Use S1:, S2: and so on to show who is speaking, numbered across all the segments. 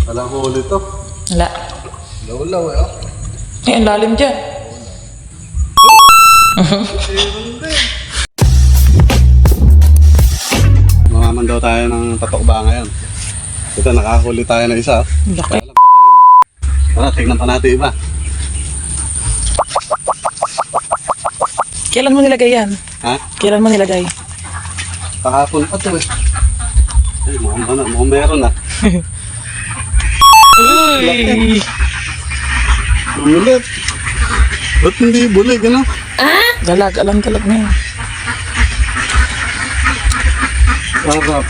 S1: Walang huli to.
S2: Wala.
S1: Law-law eh, oh.
S2: Eh, ang lalim dyan.
S1: Mamaman daw tayo ng patok ba ngayon. Ito, nakahuli tayo ng isa.
S2: Laki.
S1: Tara, tignan pa natin iba.
S2: Kailan mo nilagay yan?
S1: Ha?
S2: Kailan mo nilagay?
S1: Kahapon pa to eh. Ay, mukhang meron ah.
S2: Uy!
S1: Bulit. Ba't hindi bulig, ano?
S2: Dalag, alam talag na yan.
S1: Sarap.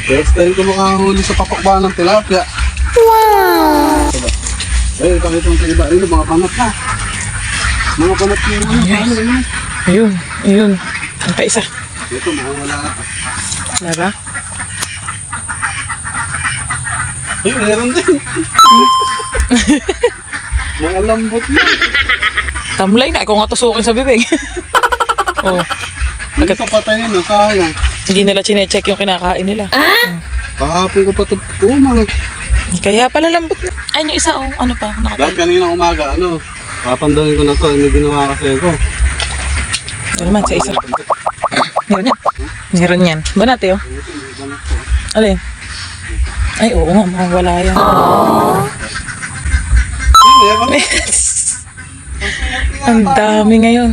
S1: First time ko makahuli sa papakba ng tilapia.
S2: Wow!
S1: Eh, pakita mo sa iba. Ayun, mga panat na. Mga panat na yun. Ano yun?
S2: Ayun, ayun. Ang pa isa.
S1: Ito, mukhang wala.
S2: Wala ba?
S1: Ay, meron din. Mga lambot na.
S2: Tamlay na, ako nga tusukin sa bibig. Oh,
S1: Hindi ka patayin, no? Sayang.
S2: hindi nila chinecheck yung kinakain nila.
S1: Kahapon ko pa ito umag.
S2: Kaya pala lambot na. Ay, yung isa, oh, ano pa?
S1: Dahil kanina umaga, ano? Papandawin ko na to. May ginawa kasi ako.
S2: Ano naman, sa isa. Meron yan. Meron yan. Ba natin, oh? Alin? Ay, oo nga, mukhang wala yan.
S1: Meron.
S2: Ang dami ngayon.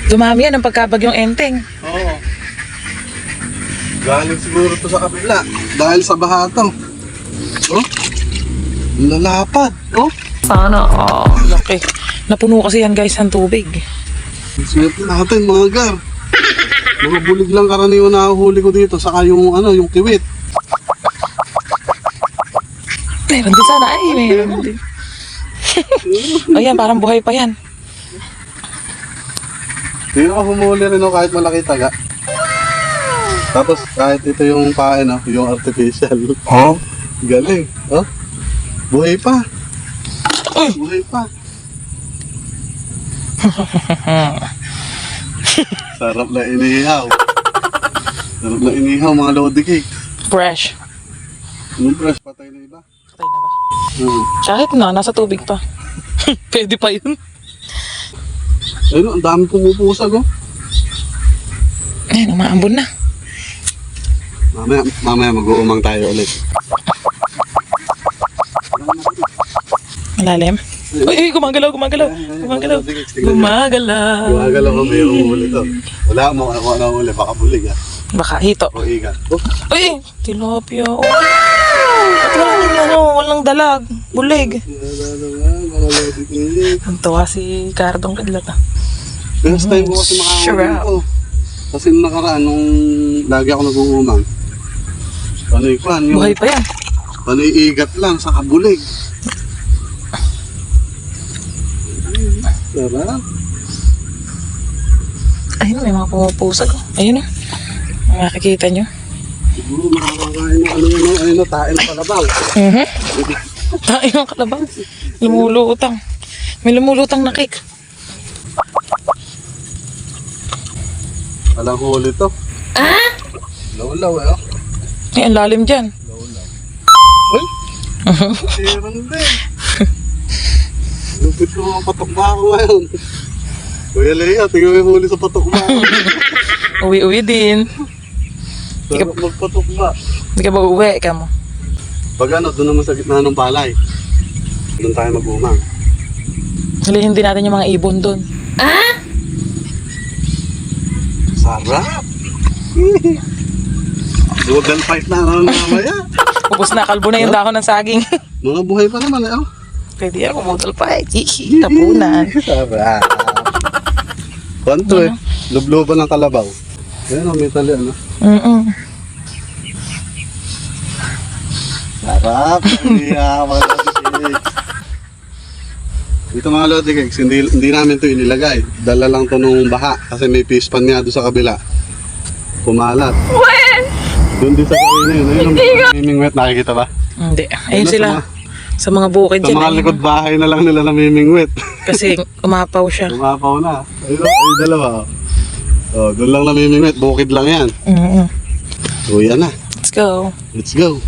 S2: Dumami yan ang pagkabagyong enteng.
S1: Oo. Galing siguro to sa kabila. Dahil sa baha to. Oh? Lalapad. Oh?
S2: Sana, laki. Napuno kasi yan guys ng tubig.
S1: Swerte natin mga gar. Mga bulig lang karaniwan na huli ko dito. Saka yung ano, yung kiwit.
S2: Meron din sana. Ay, meron din. Ayan, parang buhay pa yan.
S1: Hindi ako humuli rin kahit malaki taga. Tapos kahit ito yung pain, yung artificial. Oh? Galing. Oh? Buhay pa. Buhay pa. Sarap na inihaw. Sarap na inihaw mga lodi cake.
S2: Fresh.
S1: Yung fresh patay na iba.
S2: Patay na ba?
S1: Hmm.
S2: Kahit na, nasa tubig pa. Pwede pa yun.
S1: Ayun, ang dami pumupusag oh.
S2: Ayun, umaambon na.
S1: Mamaya mag-uumang tayo ulit.
S2: Malalim. Uy, gumagalaw. Gumagalaw.
S1: Gumagalaw ko may umuli to. Wala mo ako na uli, baka bulig ah.
S2: Baka hito.
S1: O iga. Oh,
S2: Uy, tilapia. Oh. At walang dalag. Bulig.
S1: wala naman, mga lodi cake.
S2: Ang tuwa si Cardong Kadlat.
S1: First time ko kasi makakawin ko. Kasi nung nakaraan, nung lagi ako nag-uumang. Panoy kwan, yung
S2: Buhay pa yan.
S1: panoy igat lang sa kabulig. Sarap.
S2: Ayun, may mga pumupusag. Ayun o. Makikita nyo.
S1: Siguro makakakain ng ano, tayo ng kalabaw.
S2: Tayo ng kalabaw. Lumulutang. May lumulutang na cake.
S1: Walang huli to. Law-law eh, oh.
S2: Ay, ang lalim dyan.
S1: Law-law. Uy! Meron din. Lupit ko mga patok ba ako ngayon. Kuya Lea, tingnan mo yung huli sa patok ba ako.
S2: Uwi-uwi din.
S1: Sarap magpatok ba.
S2: Hindi ka ba uwi? Ika mo.
S1: Pag ano, doon naman sa gitna ng palay. Doon tayo mag-umang.
S2: Hulihin din natin yung mga ibon doon.
S1: Sarap! Dugal fight na naman mamaya.
S2: Ubus na, kalbo na yung dahon ng saging.
S1: Mga buhay pa naman eh, oh.
S2: Pwede yan, model pa eh. Tapunan.
S1: Sarap! Kwanto eh. Lubluban ng kalabaw. Ayan oh, may tali ano. Sarap! Yeah, mga lodi cakes. Ito mga lodi cakes, hindi namin ito inilagay. Dala lang to nung baha kasi may fish pan nga doon sa kabila. Kumalat. Doon din sa kawin na yun. Ayun ang mimingwet, nakikita ba?
S2: Hindi. Ayun sila. Sa mga bukid
S1: Sa
S2: dyan.
S1: mga likod bahay na lang nila namimingwet.
S2: Kasi umapaw siya.
S1: Tumapaw na. Ayun, ayun dalawa. Oh, doon lang namimingwet, bukid lang yan.
S2: Mm-hmm.
S1: So yan na.
S2: Let's go.
S1: Let's go.